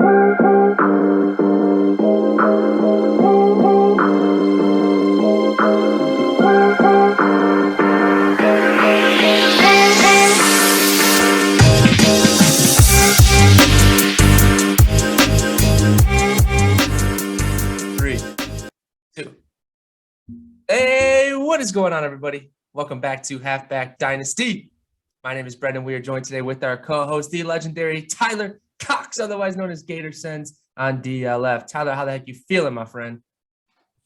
Hey, what is going on, everybody? Welcome back to Halfback Dynasty. My name is Brendan. We are joined today with our co-host, the legendary Tyler Cox, otherwise known as Gator Sens on DLF. Tyler, how the heck you feeling, my friend?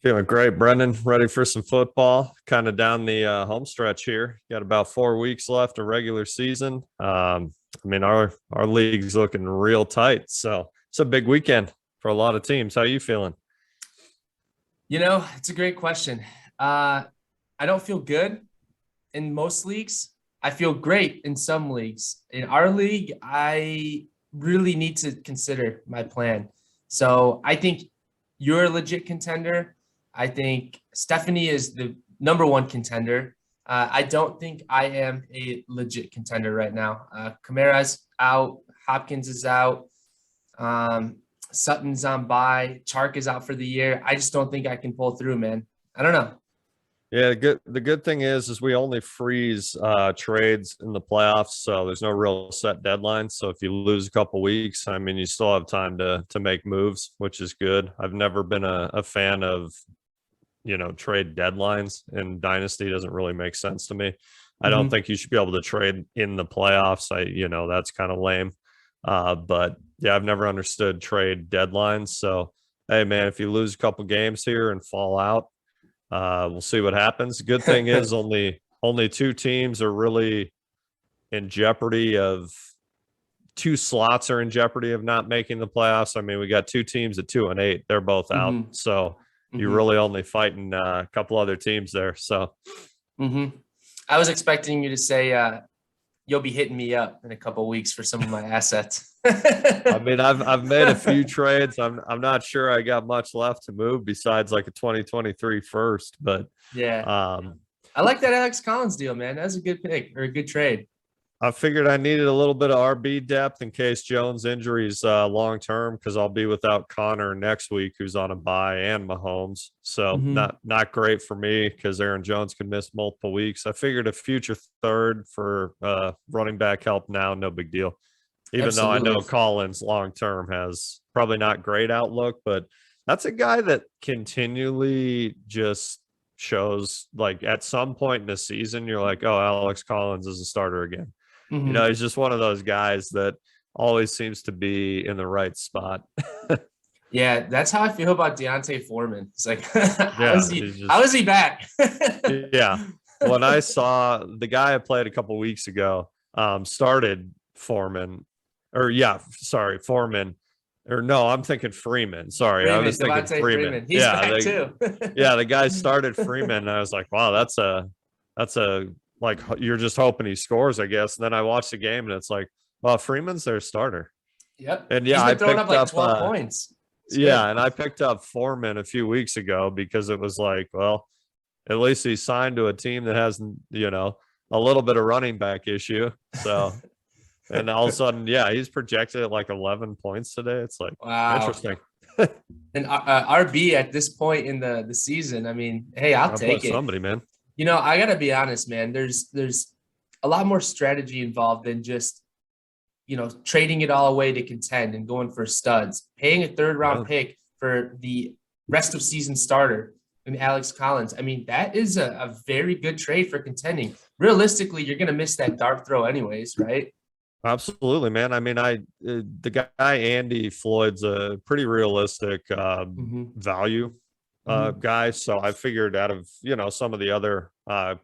Feeling great, Brendan. Ready for some football. Kind of down the home stretch here. Got about 4 weeks left of regular season. Our league's looking real tight, so it's a big weekend for a lot of teams. How are you feeling? You know, it's a great question. I don't feel good in most leagues. I feel great in some leagues. In our league, I really need to consider my plan. So I think you're a legit contender. I think Stephanie is the number one contender. I don't think I am a legit contender right now. Kamara's out. Hopkins is out. Sutton's on bye. Chark is out for the year. I just don't think I can pull through, man. I don't know. Yeah, the good thing is we only freeze trades in the playoffs, so there's no real set deadline. So if you lose a couple weeks, I mean, you still have time to make moves, which is good. I've never been a fan of, trade deadlines, and Dynasty doesn't really make sense to me. I don't think you should be able to trade in the playoffs. That's kind of lame. But yeah, I've never understood trade deadlines. So, hey, man, if you lose a couple games here and fall out, we'll see what happens. Good thing is only two teams are really in jeopardy of two slots are in jeopardy of not making the playoffs. I mean, we got two teams at 2 and 8. They're both out. So you're really only fighting a couple other teams there. So I was expecting you to say you'll be hitting me up in a couple of weeks for some of my assets. I mean, I've made a few trades. I'm not sure I got much left to move besides like a 2023 first, but yeah. I like that Alex Collins deal, man. That's a good pick or a good trade. I figured I needed a little bit of RB depth in case Jones injuries long term, because I'll be without Connor next week, who's on a bye, and Mahomes. So not great for me because Aaron Jones could miss multiple weeks. I figured a future third for running back help now, no big deal. Even though I know Collins long term has probably not great outlook, but that's a guy that continually just shows, like, at some point in the season, you're like, oh, Alex Collins is a starter again. He's just one of those guys that always seems to be in the right spot. Yeah, that's how I feel about Deontay Foreman. It's like, how is he back? Yeah. When I saw the guy I played a couple weeks ago started Foreman. Or no, I'm thinking Freeman. Sorry, I was thinking Freeman. He's back too. Yeah, the guy started Freeman, and I was like, wow, that's a like, you're just hoping he scores, I guess. And then I watched the game, and it's like, well, Freeman's their starter. Yep. And yeah, I picked up like 12 points. And I picked up Foreman a few weeks ago because it was like, well, at least he's signed to a team that has, a little bit of running back issue. So. And all of a sudden, yeah, he's projected at like 11 points today. It's like, wow, interesting. And RB at this point in the season, I mean, hey, I'll take it. Somebody, man. I got to be honest, man. There's a lot more strategy involved than just, trading it all away to contend and going for studs. Paying a third-round pick for the rest of season starter and Alex Collins. I mean, that is a very good trade for contending. Realistically, you're going to miss that dart throw anyways, right? Absolutely, man. I mean, the guy Andy Floyd's a pretty realistic value guy. So I figured out of some of the other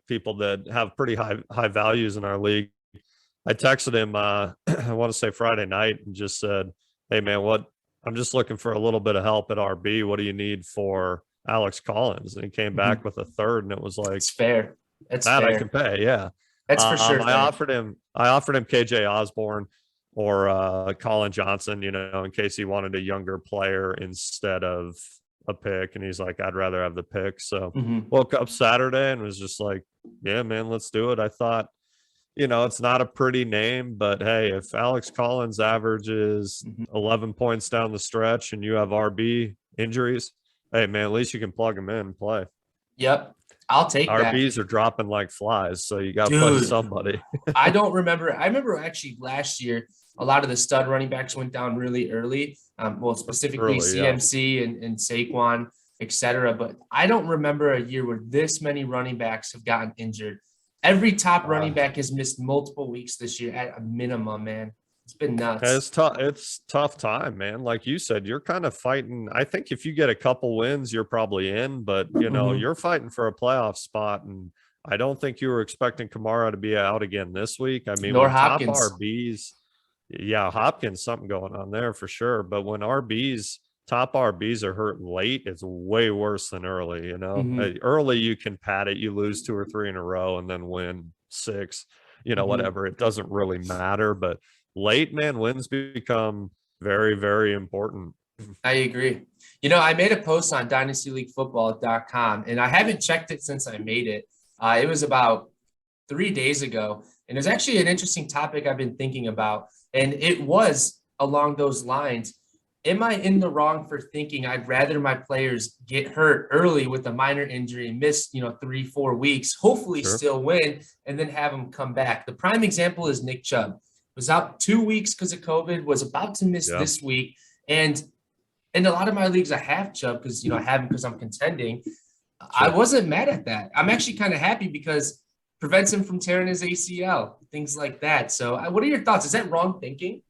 people that have pretty high values in our league, I texted him I want to say Friday night and just said, hey man, I'm just looking for a little bit of help at RB. What do you need for Alex Collins? And he came back with a third, and it was like, it's fair. That's that fair. I can pay. Yeah. That's for sure. I offered him KJ Osborne or Colin Johnson, in case he wanted a younger player instead of a pick. And he's like, I'd rather have the pick. So woke up Saturday and was just like, yeah, man, let's do it. I thought it's not a pretty name, but hey, if Alex Collins averages Mhm. 11 points down the stretch and you have RB injuries, hey man, at least you can plug him in and play. Yep. I'll take that. RBs are dropping like flies, so you got to play Dude, somebody. I don't remember. I remember actually last year, a lot of the stud running backs went down really early. Well, specifically Early, yeah. CMC and Saquon, et cetera. But I don't remember a year where this many running backs have gotten injured. Every top running back has missed multiple weeks this year at a minimum, man. It's been nuts. It's tough. It's tough time, man. Like you said, you're kind of fighting. I think if you get a couple wins, you're probably in. But Mhm. you're fighting for a playoff spot, and I don't think you were expecting Kamara to be out again this week. I mean, Nor when top Hopkins. RBs, yeah, Hopkins, something going on there for sure. But when top RBs are hurt late, it's way worse than early. Mhm. Early you can pad it, you lose 2 or 3 in a row, and then win 6. Mhm. Whatever. It doesn't really matter, but late man wins become very, very important. I agree. I made a post on dynastyleaguefootball.com, and I haven't checked it since I made it. It was about 3 days ago, and it's actually an interesting topic I've been thinking about. And it was along those lines. Am I in the wrong for thinking I'd rather my players get hurt early with a minor injury, miss, 3-4 weeks, hopefully Sure. still win, and then have them come back? The prime example is Nick Chubb. Was out 2 weeks because of COVID, was about to miss Yeah. this week. And in a lot of my leagues, I have Chubb because, I have him because I'm contending. I Sure. wasn't mad at that. I'm actually kind of happy because prevents him from tearing his ACL, things like that. So what are your thoughts? Is that wrong thinking?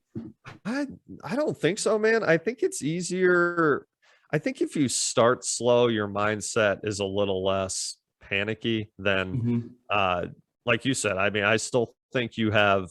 I I don't think so, man. I think it's easier. I think if you start slow, your mindset is a little less panicky than Mhm. uh like you said. I mean, I still think you have,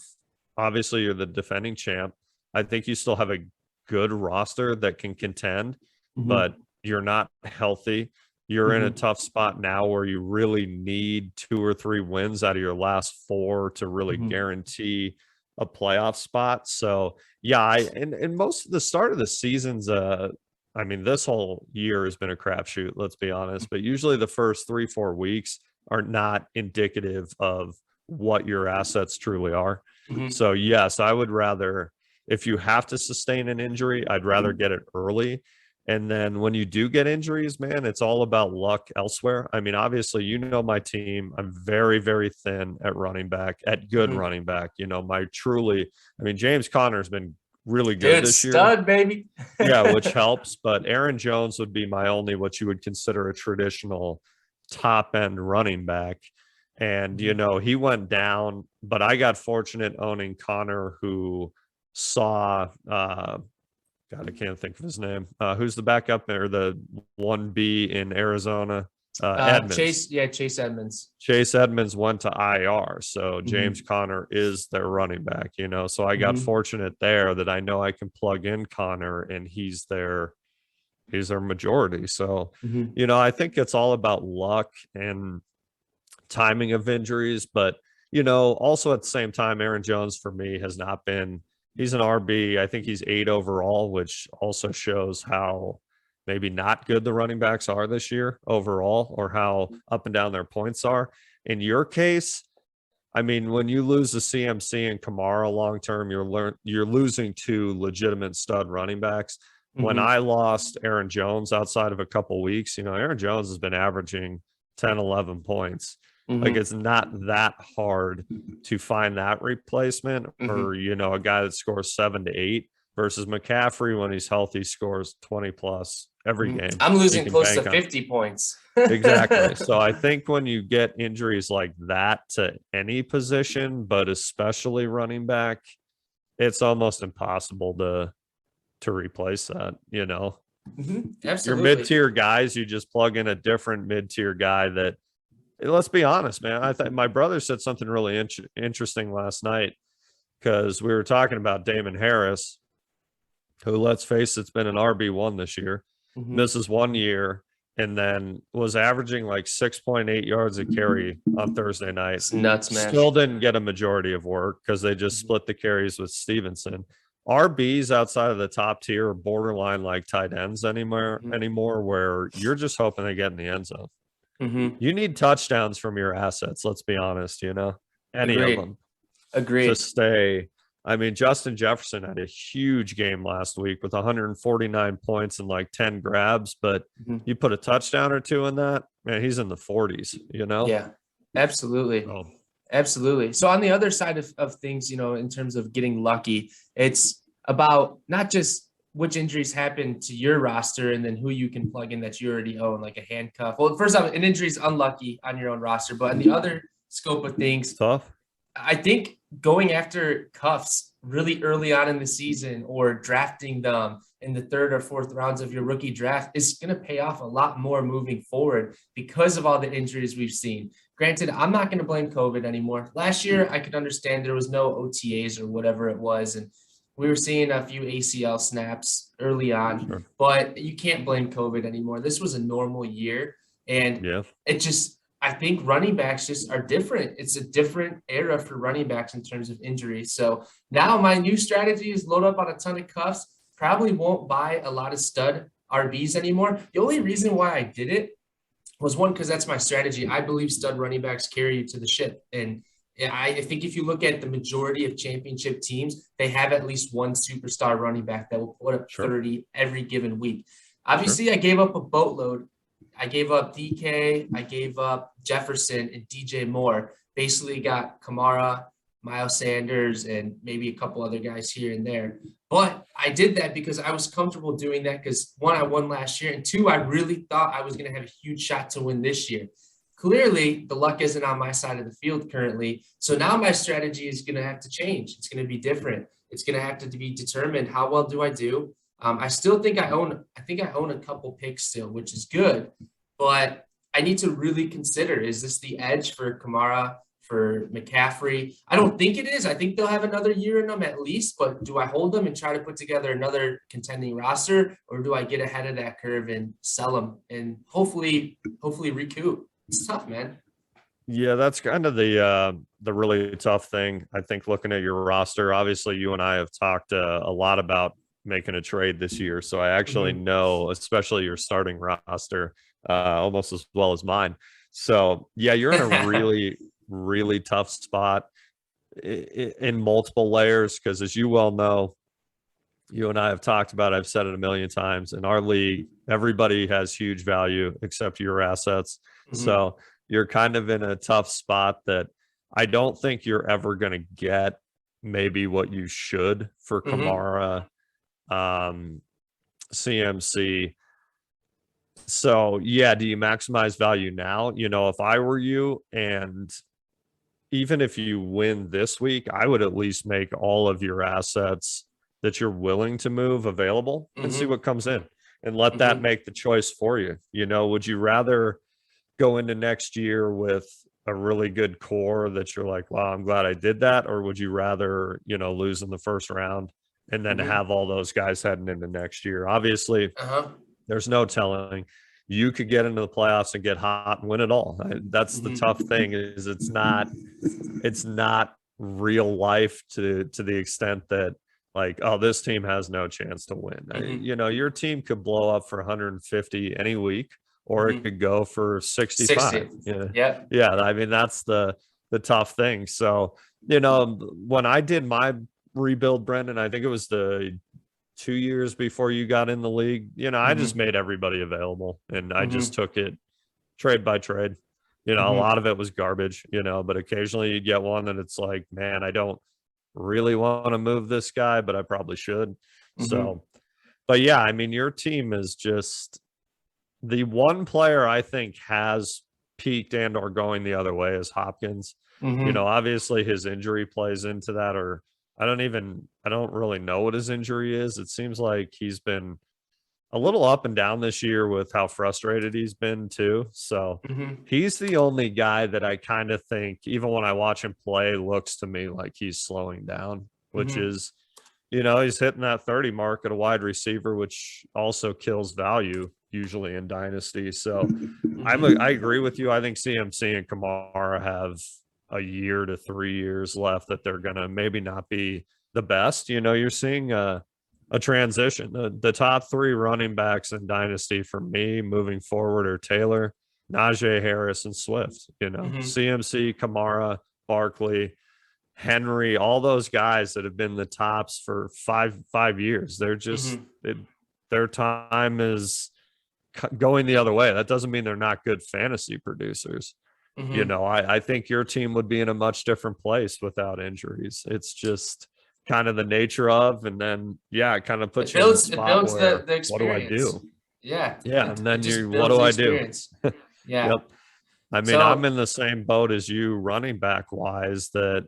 obviously you're the defending champ. I think you still have a good roster that can contend, Mhm. but you're not healthy. You're in a Mhm. tough spot now where you really need 2 or 3 wins out of your last 4 to really Mhm. guarantee a playoff spot. So yeah, and most of the start of the season's I mean, this whole year has been a crapshoot, let's be honest. But usually the first 3-4 weeks are not indicative of what your assets truly are. Mhm. So yes, I would rather, if you have to sustain an injury, I'd rather get it early. And then when you do get injuries, man, it's all about luck elsewhere. I mean, obviously, my team. I'm very, very thin at running back, at good Mhm. running back. I mean, James Conner's been really good Dude, this year. stud, baby. Yeah, which helps. But Aaron Jones would be my only, what you would consider a traditional top end running back. And, he went down, but I got fortunate owning Connor, who saw, God, I can't think of his name. Who's the backup there? The 1B in Arizona? Edmonds. Chase Edmonds. Chase Edmonds went to IR. So James Mhm. Conner is their running back. So I got Mhm. fortunate there that I know I can plug in Connor and he's their majority. So, Mhm. I think it's all about luck and timing of injuries. But, also at the same time, Aaron Jones for me has not been, he's an RB. I think he's 8 overall, which also shows how maybe not good the running backs are this year overall, or how up and down their points are. In your case, I mean, when you lose the CMC and Kamara long term, you're losing 2 legitimate stud running backs. When Mhm. I lost Aaron Jones outside of a couple weeks, Aaron Jones has been averaging 10, 11 points. Like, Mhm. it's not that hard to find that replacement, or, Mhm. a guy that scores 7 to 8 versus McCaffrey when he's healthy scores 20 plus every Mhm. game. I'm You losing can close to bank on. 50 points. Exactly. So I think when you get injuries like that to any position, but especially running back, it's almost impossible to replace that. Mhm. Your Absolutely. mid-tier guys, you just plug in a different mid-tier guy that, let's be honest, man. I think my brother said something really interesting last night, because we were talking about Damon Harris, who, let's face it's been an RB1 this year, Mhm. misses 1 year, and then was averaging like 6.8 yards a carry on Thursday night. It's nuts, man. Still didn't get a majority of work because they just Mhm. split the carries with Stevenson. RBs outside of the top tier are borderline like tight ends Mhm. anymore, where you're just hoping they get in the end zone. Mhm. You need touchdowns from your assets, let's be honest, any of Agreed. them. Agreed. stay. I mean, Justin Jefferson had a huge game last week with 149 points and like 10 grabs, but Mhm. you put a touchdown or two in that, man, he's in the 40s, you know? Yeah, absolutely. Oh, Absolutely. So on the other side of things, in terms of getting lucky, it's about not just which injuries happen to your roster and then who you can plug in that you already own, like a handcuff. Well, first off, an injury is unlucky on your own roster, but on the other scope of things, tough. I think going after cuffs really early on in the season or drafting them in the third or fourth rounds of your rookie draft is going to pay off a lot more moving forward because of all the injuries we've seen. Granted, I'm not going to blame COVID anymore. Last year, I could understand there was no OTAs or whatever it was, and we were seeing a few ACL snaps early on, Sure. but you can't blame COVID anymore. This was a normal year, and Yeah. I think running backs just are different. It's a different era for running backs in terms of injuries. So now my new strategy is load up on a ton of cuffs. Probably won't buy a lot of stud RBs anymore. The only reason why I did it was one, because that's my strategy. I believe stud running backs carry you to the ship. And I think if you look at the majority of championship teams, they have at least one superstar running back that will put up 30 every given week. Obviously, I gave up a boatload. I gave up DK, I gave up Jefferson and DJ Moore. Basically got Kamara, Miles Sanders, and maybe a couple other guys here and there. But I did that because I was comfortable doing that because, one, I won last year, and two, I really thought I was going to have a huge shot to win this year. Clearly, the luck isn't on my side of the field currently. So now my strategy is going to have to change. It's going to be different. It's going to have to be determined. How well do I do? I still think I own a couple picks still, which is good, but I need to really consider, is this the edge for Kamara, for McCaffrey? I don't think it is. I think they'll have another year in them at least, but do I hold them and try to put together another contending roster, or do I get ahead of that curve and sell them and hopefully recoup? It's tough, man. Yeah, that's kind of the really tough thing. I think looking at your roster, obviously you and I have talked a lot about making a trade this year. So I actually know, especially your starting roster, almost as well as mine. So yeah, you're in a really, really tough spot in multiple layers. Cause as you well know, you and I have talked about, I've said it a million times, in our league, everybody has huge value except your assets. So you're kind of in a tough spot that I don't think you're ever going to get maybe what you should for Kamara, CMC. So yeah, do you maximize value now? If I were you, and even if you win this week, I would at least make all of your assets that you're willing to move available and see what comes in, and let that make the choice for you. Would you rather go into next year with a really good core that you're like, wow, I'm glad I did that? Or would you rather, lose in the first round and then have all those guys heading into next year? Obviously, there's no telling. You could get into the playoffs and get hot and win it all. That's the tough thing, is it's not real life to the extent that, like, oh, this team has no chance to win. Your team could blow up for 150 any week, or it could go for 65. 60. Yeah. I mean, that's the tough thing. So, when I did my rebuild, Brendan, I think it was the 2 years before you got in the league, I just made everybody available, and I just took it trade by trade. A lot of it was garbage, but occasionally you get one and it's like, man, I don't really want to move this guy, but I probably should. So, but yeah, I mean, your team is just the one player I think has peaked and or going the other way is Hopkins. Obviously his injury plays into that, or I don't really know what his injury is. It seems like he's been a little up and down this year with how frustrated he's been too. So he's the only guy that I kind of think, even when I watch him play, looks to me like he's slowing down, which is, he's hitting that 30 mark at a wide receiver, which also kills value usually in Dynasty. So I agree with you. I think CMC and Kamara have a year to 3 years left that they're going to maybe not be the best. You're seeing a transition. The top three running backs in Dynasty for me moving forward are Taylor, Najee Harris, and Swift. CMC, Kamara, Barkley, Henry, all those guys that have been the tops for five years. They're just their time is going the other way. That doesn't mean they're not good fantasy producers. You know, I think your team would be in a much different place without injuries. It's just kind of the nature of, and then it kind of puts you in a spot where the what do I experience. do? Yeah. Yeah, and then what builds do the I do? experience. Yeah. Yep. I mean, I'm So in the same boat as you, running back wise. That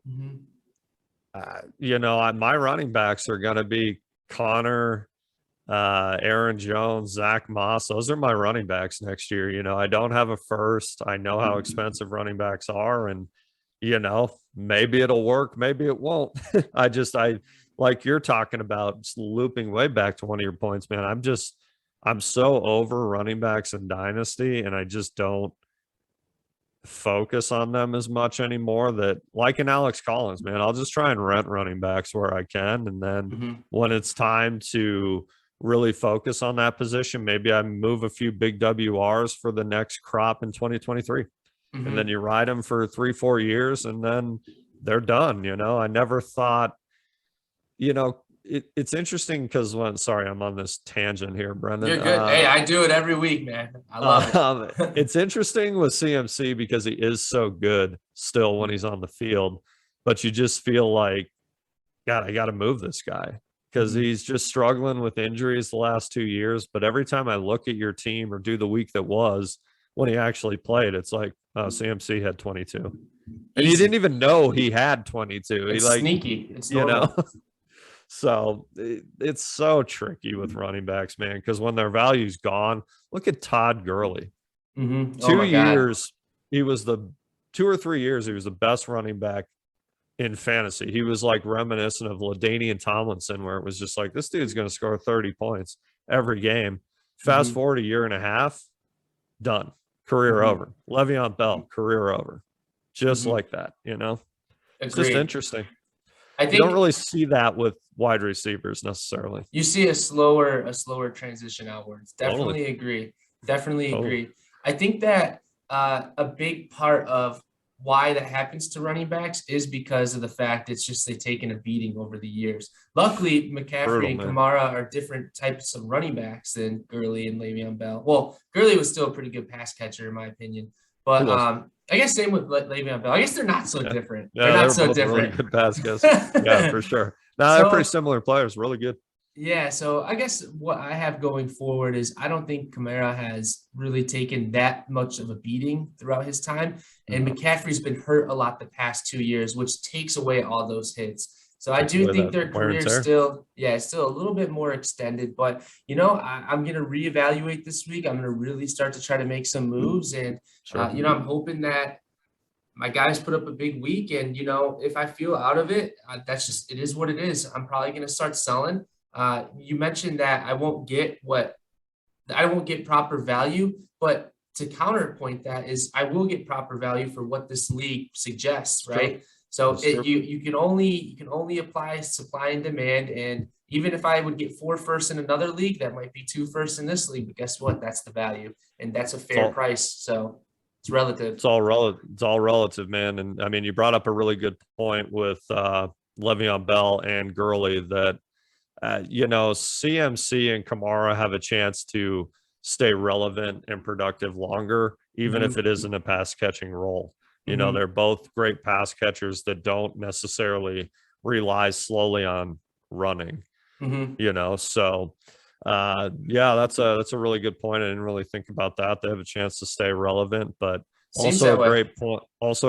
my running backs are going to be Connor, Aaron Jones, Zach Moss. Those are my running backs next year. You know, I don't have a first. I know how expensive running backs are, and maybe it'll work, maybe it won't. I like you're talking about, just looping way back to one of your points, man. I'm so over running backs in Dynasty, and I just don't focus on them as much anymore. That, like in Alex Collins, man, I'll just try and rent running backs where I can, and then when it's time to really focus on that position, maybe I move a few big WRs for the next crop in 2023, and then you ride them for 3-4 years, and then they're done. I never thought, it's interesting because sorry, I'm on this tangent here, Brendan. You're good. Hey, I do it every week, man. I love it. It's interesting with CMC because he is so good still when he's on the field, but you just feel like, God, I got to move this guy because he's just struggling with injuries the last 2 years. But every time I look at your team or do the week that was when he actually played, it's like, oh, CMC had 22. And you didn't even know he had 22. It's sneaky. It's So it's so tricky with running backs, man, because when their value's gone, look at Todd Gurley. 2 years, he was 2 or 3 years, he was the best running back in fantasy. He was like reminiscent of LaDainian Tomlinson, where it was just like, this dude's going to score 30 points every game. Fast forward a year and a half, done. Career over. Le'Veon Bell, career over. Just like that, It's just interesting. I think you don't really see that with wide receivers necessarily. You see a slower transition outwards. Definitely agree. I think that a big part of why that happens to running backs is because of the fact it's just they've taken a beating over the years. Luckily, McCaffrey and Kamara are different types of running backs than Gurley and Le'Veon Bell. Well, Gurley was still a pretty good pass catcher in my opinion, but I guess same with Le'Veon Bell. I guess they're not so different. They're not so different. Really good pass catchers. Yeah, for sure. No, they're pretty similar players. Really good. Yeah, so I guess what I have going forward is I don't think Kamara has really taken that much of a beating throughout his time. And McCaffrey's been hurt a lot the past 2 years, which takes away all those hits. So I do think their career is still a little bit more extended. But, I'm going to reevaluate this week. I'm going to really start to try to make some moves. And, I'm hoping that my guys put up a big week. And, if I feel out of it, it is what it is. I'm probably going to start selling. You mentioned that I won't get proper value, but to counterpoint that is I will get proper value for what this league suggests, right? Sure. So you can only apply supply and demand. And even if I would get 4 firsts in another league, that might be 2 firsts in this league. But guess what? That's the value, and that's a fair price. So it's relative. It's all relative, man. And I mean, you brought up a really good point with Le'Veon Bell and Gurley that. CMC and Kamara have a chance to stay relevant and productive longer, even if it isn't a pass catching role. They're both great pass catchers that don't necessarily rely slowly on running, so that's a really good point. I didn't really think about that. They have a chance to stay relevant, but also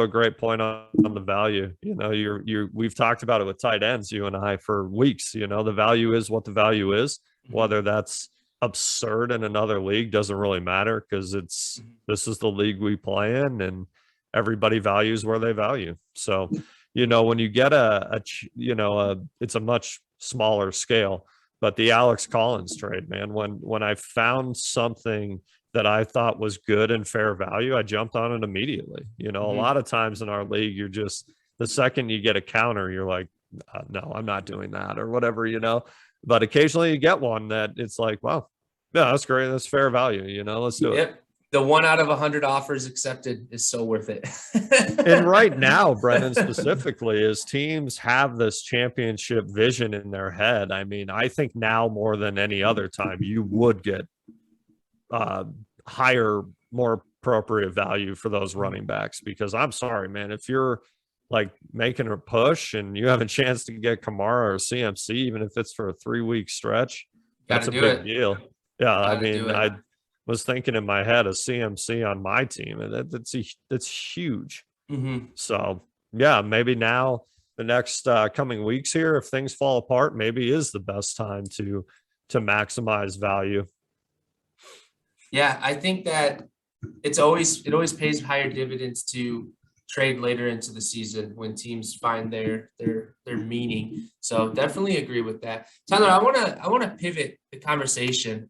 a great point on the value. We've talked about it with tight ends, you and I, for weeks. The value is what the value is. Whether that's absurd in another league doesn't really matter, because this is the league we play in, and everybody values where they value. So, when you get it's a much smaller scale, but the Alex Collins trade, man, when I found something that I thought was good and fair value, I jumped on it immediately. A lot of times in our league, you're just, the second you get a counter, you're like, no, I'm not doing that, or whatever, But occasionally you get one that it's like, wow, yeah, that's great. That's fair value. Let's do it. The 1 out of 100 offers accepted is so worth it. And right now, Brendan, specifically, is teams have this championship vision in their head. I mean, I think now more than any other time, you would get higher, more appropriate value for those running backs, because I'm sorry, man, if you're like making a push and you have a chance to get Kamara or CMC, even if it's for a 3-week stretch, that's a big deal. Yeah, I mean, I was thinking in my head a CMC on my team, and that's huge. So yeah, maybe now the next coming weeks here, if things fall apart, maybe is the best time to maximize value. Yeah, I think that it always pays higher dividends to trade later into the season when teams find their meaning. So definitely agree with that. Tyler, I wanna pivot the conversation.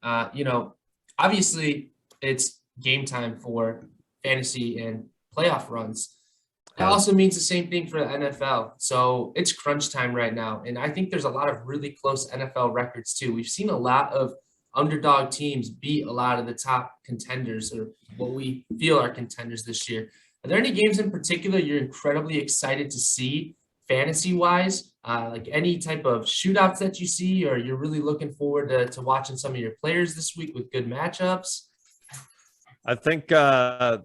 Obviously it's game time for fantasy and playoff runs. That also means the same thing for the NFL. So it's crunch time right now. And I think there's a lot of really close NFL records too. We've seen a lot of underdog teams beat a lot of the top contenders, or what we feel are contenders this year. Are there any games in particular you're incredibly excited to see fantasy-wise? Like any type of shootouts that you see, or you're really looking forward to watching some of your players this week with good matchups? I think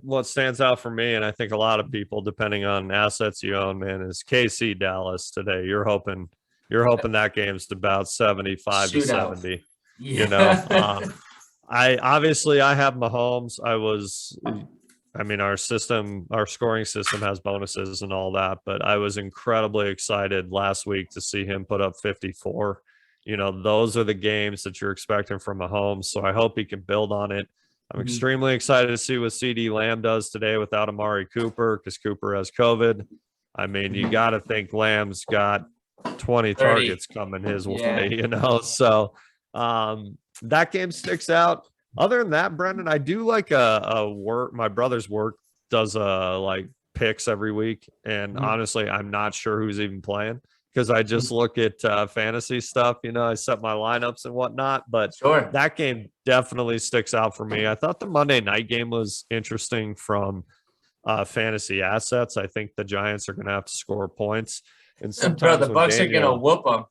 what stands out for me, and I think a lot of people, depending on assets you own, man, is KC Dallas today. You're hoping that game's about 75 to 70. Yeah. You know, I have Mahomes. Our scoring system has bonuses and all that, but I was incredibly excited last week to see him put up 54. You know, those are the games that you're expecting from Mahomes. So I hope he can build on it. I'm extremely excited to see what CeeDee Lamb does today without Amari Cooper, because Cooper has COVID. I mean, you got to think Lamb's got 20 targets coming his way, you know? So that game sticks out. Other than that, Brendan, I do like my brother's work does like picks every week. And honestly, I'm not sure who's even playing, because I just look at fantasy stuff, you know, I set my lineups and whatnot, but that game definitely sticks out for me. I thought the Monday night game was interesting from fantasy assets. I think the Giants are going to have to score points. And sometimes the Bucks are going to whoop them.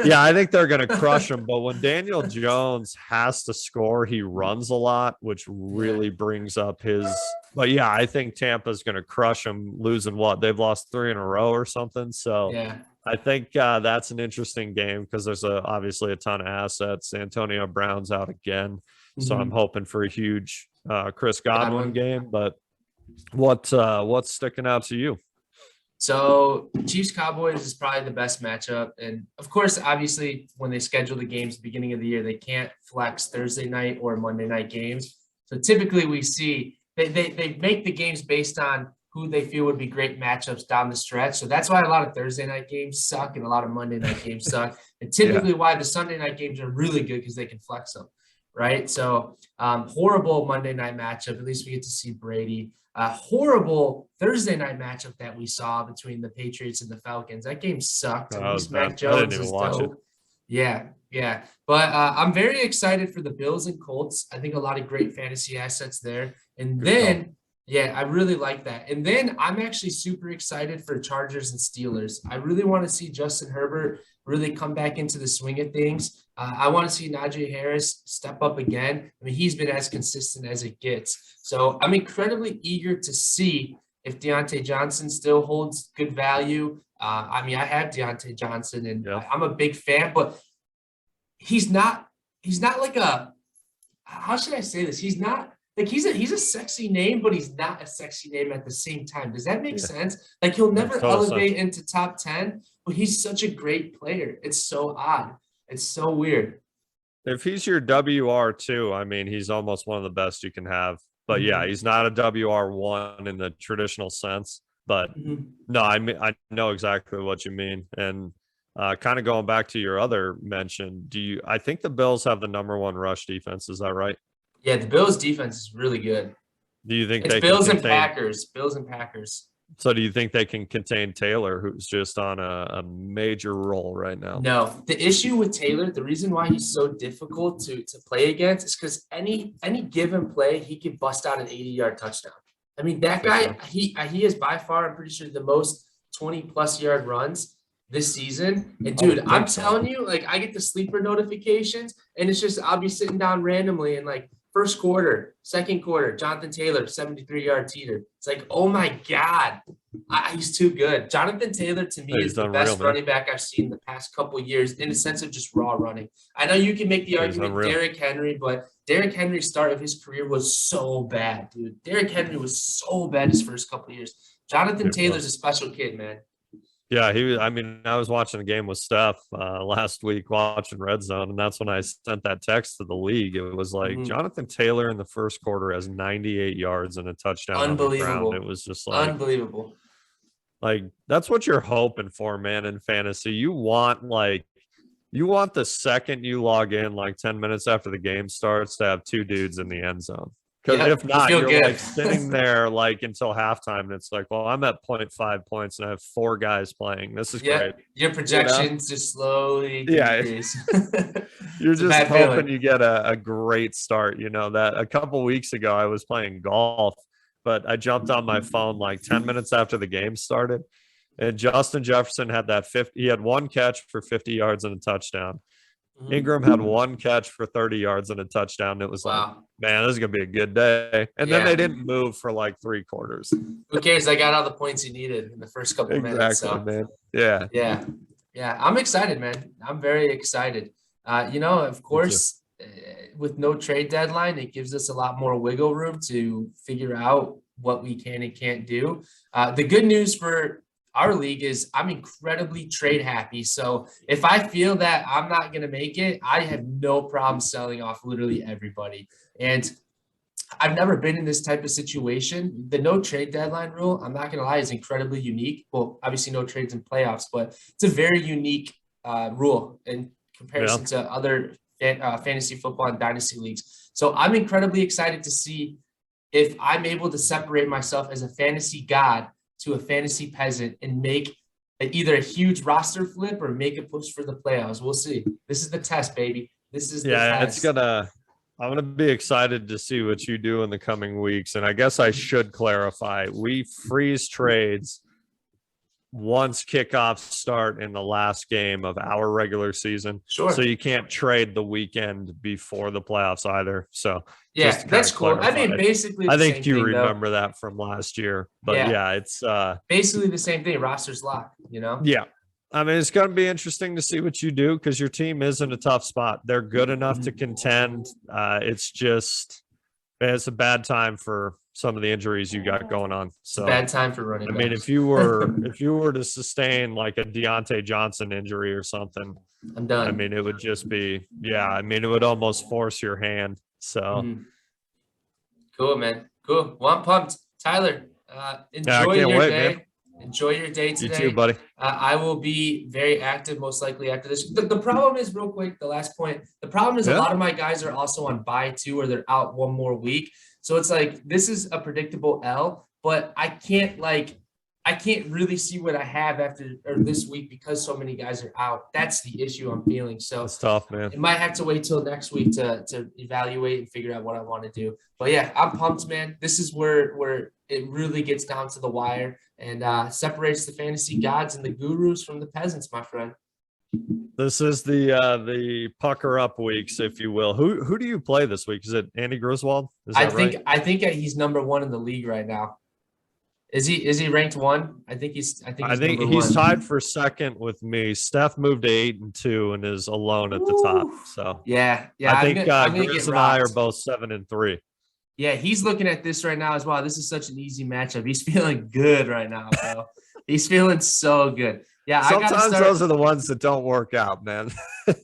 Yeah, I think they're going to crush them. But when Daniel Jones has to score, he runs a lot, which really brings up his. But yeah, I think Tampa's going to crush them, losing what? They've lost 3 in a row or something. So I think that's an interesting game, because there's obviously a ton of assets. Antonio Brown's out again. So I'm hoping for a huge Chris Godwin game. But what's sticking out to you? So Chiefs Cowboys is probably the best matchup. And of course, obviously, when they schedule the games at the beginning of the year, they can't flex Thursday night or Monday night games. So typically we see they make the games based on who they feel would be great matchups down the stretch. So that's why a lot of Thursday night games suck and a lot of Monday night games suck. And typically why the Sunday night games are really good, because they can flex them, right? So horrible Monday night matchup. At least we get to see Brady. Horrible Thursday night matchup that we saw between the Patriots and the Falcons. That game sucked. At least Mac Jones is dope. Yeah. But I'm very excited for the Bills and Colts. I think a lot of great fantasy assets there. And then, I really like that. And then I'm actually super excited for Chargers and Steelers. I really want to see Justin Herbert really come back into the swing of things. I want to see Najee Harris step up again. I mean, he's been as consistent as it gets. So I'm incredibly eager to see if Deontay Johnson still holds good value. I have Deontay Johnson, and I'm a big fan, but he's not like how should I say this? He's not like he's a sexy name, but he's not a sexy name at the same time. Does that make sense? Like, he'll never elevate into top 10, but he's such a great player. It's so odd. It's so weird. If he's your WR2, I mean, he's almost one of the best you can have. But yeah, he's not a WR1 in the traditional sense. But no, I know exactly what you mean. And kind of going back to your other mention, I think the Bills have the #1 rush defense. Is that right? Yeah, the Bills defense is really good. Do you think it's they Bills can and Packers? Bills and Packers. So do you think they can contain Taylor, who's just on a major roll right now? No, the issue with Taylor, the reason why he's so difficult to play against is because any given play, he can bust out an 80-yard touchdown. I mean, that For guy, sure. he is by far, I'm pretty sure, the most 20+ yard runs this season. And I dude, would I'm think so. telling you, like, I get the sleeper notifications, and it's just I'll be sitting down randomly and like first quarter, second quarter, Jonathan Taylor, 73-yard teeter. It's like, oh my God, he's too good. Jonathan Taylor to me Yeah, is he's the unreal, best man. running back I've seen in the past couple of years in the sense of just raw running. I know you can make the He's argument unreal. Derrick Henry, but Derrick Henry's start of his career was so bad, dude. Derrick Henry was so bad his first couple of years. Jonathan It Taylor's was. a special kid, man. Yeah, he was. I mean, I was watching a game with Steph last week, watching Red Zone, and that's when I sent that text to the league. It was like Mhm. Jonathan Taylor in the first quarter has 98 yards and a touchdown on the ground. Unbelievable. It was just Unbelievable. like that's what you're hoping for, man, in fantasy. You want the second you log in, like 10 minutes after the game starts, to have two dudes in the end zone. Because Yep, if you not, feel you're good. like sitting there like until halftime, and it's like, well, I'm at 0.5 points and I have four guys playing. This is Yeah, great. your projections just slowly Yeah. decrease. You're It's a just bad hoping feeling. you get a great start. You know, that a couple weeks ago I was playing golf, but I jumped on my phone like 10 minutes after the game started. And Justin Jefferson had that 50, he had one catch for 50 yards and a touchdown. Mhm. Ingram had one catch for 30 yards and a touchdown. It was like, Wow. man, this is going to be a good day. And then Yeah. they didn't move for like three quarters. Who cares? I got all the points he needed in the first couple of minutes. Exactly, So man. Yeah. yeah. Yeah. I'm excited, man. I'm very excited. Of Me too. course, with no trade deadline, it gives us a lot more wiggle room to figure out what we can and can't do. The good news for our league is I'm incredibly trade happy. So if I feel that I'm not going to make it, I have no problem selling off literally everybody. And I've never been in this type of situation. The no trade deadline rule, I'm not going to lie, is incredibly unique. Well, obviously no trades in playoffs, but it's a very unique rule in comparison to other fantasy football and dynasty leagues. So I'm incredibly excited to see if I'm able to separate myself as a fantasy god to a fantasy peasant and make either a huge roster flip or make a push for the playoffs. We'll see. This is the test, baby. This is the test. I'm going to be excited to see what you do in the coming weeks. And I guess I should clarify, we freeze trades once kickoffs start in the last game of our regular season. Sure. So you can't trade the weekend before the playoffs either. So yeah, that's cool. clarify. I mean, basically, I think you thing, remember that from last year, but yeah, it's basically the same thing. Roster's locked, Yeah. I mean, it's going to be interesting to see what you do because your team is in a tough spot. They're good enough to contend. It's a bad time for some of the injuries you got going on. So bad time for running. I mean, if you were to sustain like a Deontay Johnson injury or something, I'm done. I mean, it would just be, it would almost force your hand. So cool, man. Cool. Well, I'm pumped. Tyler, enjoy your day. Man. Enjoy your day today. You too, buddy. I will be very active, most likely after this. The problem is, real quick, the last point. The problem is a lot of my guys are also on bye too, or they're out one more week. So it's like this is a predictable L, but I can't really see what I have after or this week because so many guys are out. That's the issue I'm feeling. So it's tough, man. It might have to wait till next week to evaluate and figure out what I want to do. But yeah, I'm pumped, man. This is where it really gets down to the wire and separates the fantasy gods and the gurus from the peasants, my friend. This is the pucker up weeks, if you will. Who do you play this week? Is it Andy Griswold? I think he's number one in the league right now. Is he ranked one? I think he's tied for second with me. Steph moved to 8-2 and is alone at the top. So yeah. I think Grizz and I are both 7-3. Yeah, he's looking at this right now as well. This is such an easy matchup. He's feeling good right now, bro. He's feeling so good. Yeah, sometimes those are the ones that don't work out, man.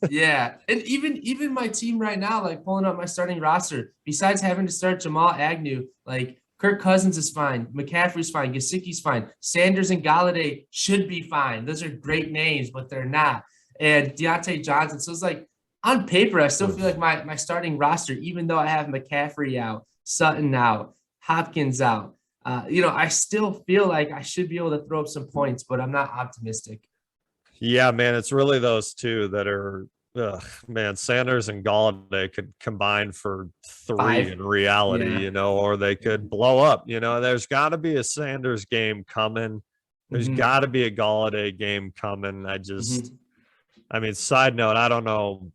Yeah, and even my team right now, like pulling up my starting roster, besides having to start Jamal Agnew, like Kirk Cousins is fine, McCaffrey's fine, Gesicki's fine, Sanders and Galladay should be fine. Those are great names, but they're not. And Deontay Johnson. So it's like on paper, I still feel like my starting roster, even though I have McCaffrey out, Sutton out, Hopkins out, I still feel like I should be able to throw up some points, but I'm not optimistic. Yeah, man, it's really those two that are. Ugh, man, Sanders and Galladay could combine for 3 5. in reality, Yeah. or they could blow up. There's got to be a Sanders game coming. There's Hmm. got to be a Galladay game coming. Hmm. I mean, side note, I don't know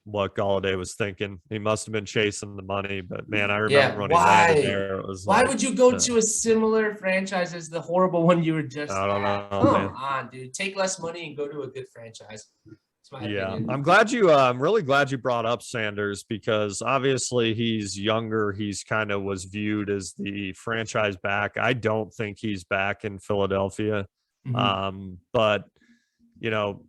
what Galladay was thinking. He must have been chasing the money, but man, I Yeah. remember when he landed Why? there, it was Why like, would you go to a similar franchise as the horrible one you were just I don't at? know, Come man. on, dude. Take less money and go to a good franchise. That's my Yeah, opinion. I'm really glad you brought up Sanders because obviously he's younger. He's kind of was viewed as the franchise back. I don't think he's back in Philadelphia. Mhm. But you know,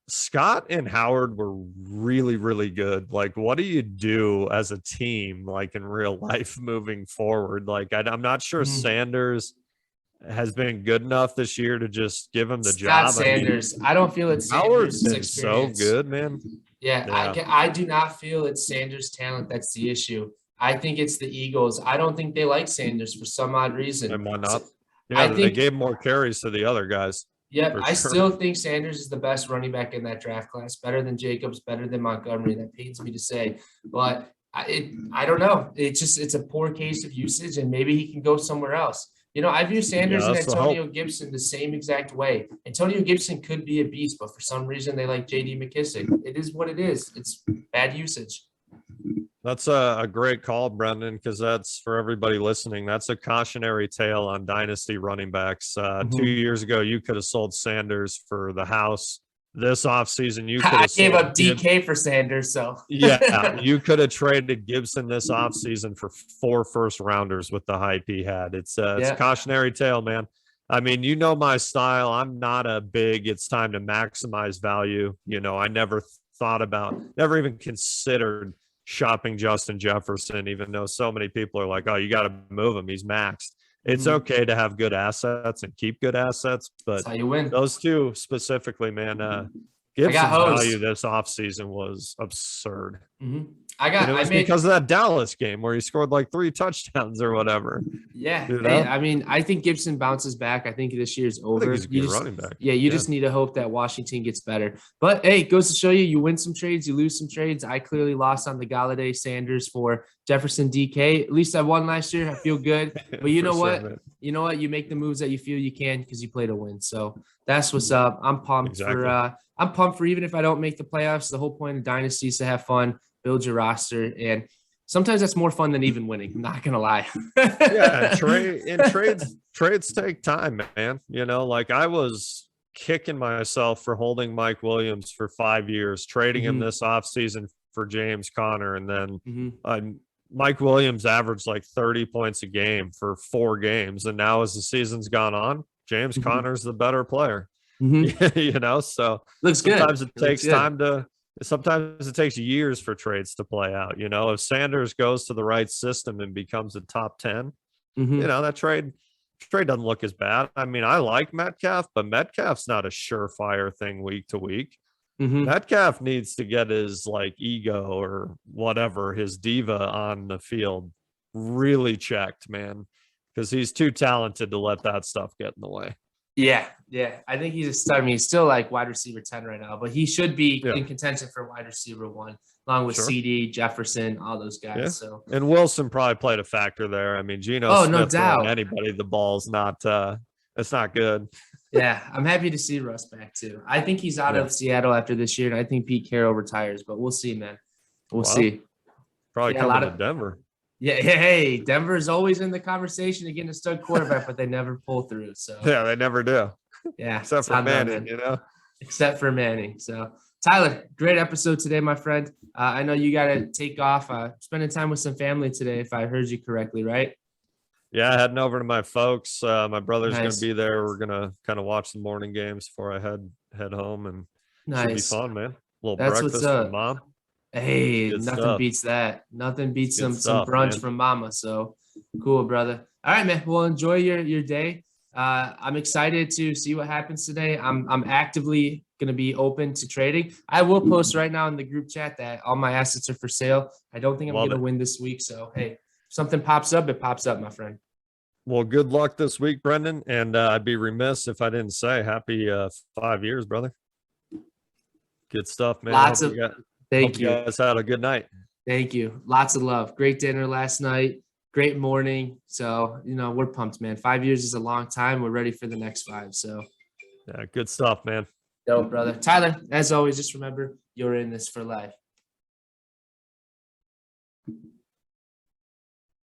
Scott and Howard were really, really good. Like, what do you do as a team, like in real life moving forward? Like, I'm not sure Mhm. Sanders has been good enough this year to just give him the It's not job. I mean, Sanders. I don't feel it's Howard's Sanders' been so experience. good, man. Yeah, Yeah. I do not feel it's Sanders' talent that's the issue. I think it's the Eagles. I don't think they like Sanders for some odd reason. And why So not? Yeah, I they think, gave more carries to the other guys yep, for I sure. still think Sanders is the best running back in that draft class, better than Jacobs, better than Montgomery. That pains me to say, but I don't know. It's a poor case of usage, and maybe he can go somewhere else. I view Yeah, Sanders and that's the Antonio hope. Gibson the same exact way. Antonio Gibson could be a beast, but for some reason they like JD McKissick. It is what it is. It's bad usage. That's a great call, Brendan, because that's for everybody listening. That's a cautionary tale on dynasty running backs. 2 Mhm. years ago, you could have sold Sanders for the house. This offseason, you could I have gave up sold Gibbs. DK for Sanders, so Yeah, you could have traded Gibson this offseason for 4 first rounders with the hype he had. It's a yeah. cautionary tale, man. I mean, you know my style. I'm not a big, it's time to maximize value. I never thought about, never even considered shopping Justin Jefferson, even though so many people are like, oh, you got to move him. He's maxed. It's Mhm. okay to have good assets and keep good assets, That's but how you win. those two specifically, man, I got Gibson's value hosed. this offseason was absurd. Mhm. And it I was made because of that Dallas game where he scored like 3 touchdowns or whatever. Yeah. You Hey, know, I mean, I think Gibson bounces back. I think this year's I think he's over. a good running back. You Yeah. just need to hope that Washington gets better. But hey, it goes to show you, you win some trades, you lose some trades. I clearly lost on the Galladay Sanders for Jefferson DK. At least I won last year. I feel good. But you For know sure, what? man. You know what? You make the moves that you feel you can because you play to win. So that's what's up. Exactly. I'm pumped for even if I don't make the playoffs. The whole point of Dynasty is to have fun, build your roster, and sometimes that's more fun than even winning. I'm not gonna lie. Yeah, and trades take time, man. Like I was kicking myself for holding Mike Williams for 5 years, trading him Mhm. this offseason for James Conner, and then Mhm. Mike Williams averaged like 30 points a game for 4 games, and now as the season's gone on, James Mhm. Conner's the better player. Mhm. So Looks good. sometimes it It looks takes good. time to sometimes it takes years for trades to play out. If Sanders goes to the right system and becomes a top 10, Mhm. that trade doesn't look as bad. I mean, I like Metcalf, but Metcalf's not a surefire thing week to week. Mhm. Metcalf needs to get his like ego or whatever, his diva on the field really checked, man, because he's too talented to let that stuff get in the way. Yeah, yeah. I think he's a stud. I mean, he's still like wide receiver 10 right now, but he should be Yeah, in contention for wide receiver 1, along with sure. CD, Jefferson, all those Yeah. guys. So, And Wilson probably played a factor there. I mean, Geno oh, no Smith throwing doubt. anybody the ball's not it's not good. Yeah, I'm happy to see Russ back too. I think he's out Yeah. of Seattle after this year, and I think Pete Carroll retires, but we'll see, man. We'll Well, see. probably Yeah, a lot coming to of Denver. yeah. Hey, Denver is always in the conversation to get a stud quarterback, but they never pull through. So Yeah, they never do. yeah, Except it's for on them, Manning, man. Except for Manning. So, Tyler, great episode today, my friend. I know you got to take off, spending time with some family today, if I heard you correctly, right? Yeah, heading over to my folks. My brother's going to Nice. be there. We're going to kind of watch the morning games before I head home, and should be Nice. fun, man. A little That's what's breakfast from up. mom. Hey, Good nothing stuff. beats that. Nothing beats Good some stuff, brunch man. from mama. So cool, brother. All right, man. Well, enjoy your day. I'm excited to see what happens today. I'm actively gonna be open to trading. I will post right now in the group chat that all my assets are for sale. I don't think I'm Love gonna it. win this week. So hey, if something pops up, it pops up, my friend. Well, good luck this week, Brendan. And I'd be remiss if I didn't say happy 5 years, brother. Good stuff, man. Lots Hope of hope thank you you. guys had a good night. Thank you. Lots of love. Great dinner last night. Great morning. So, we're pumped, man. 5 years is a long time. We're ready for the next 5. So, Yeah, good stuff, man. dope, brother. Tyler, as always, just remember you're in this for life.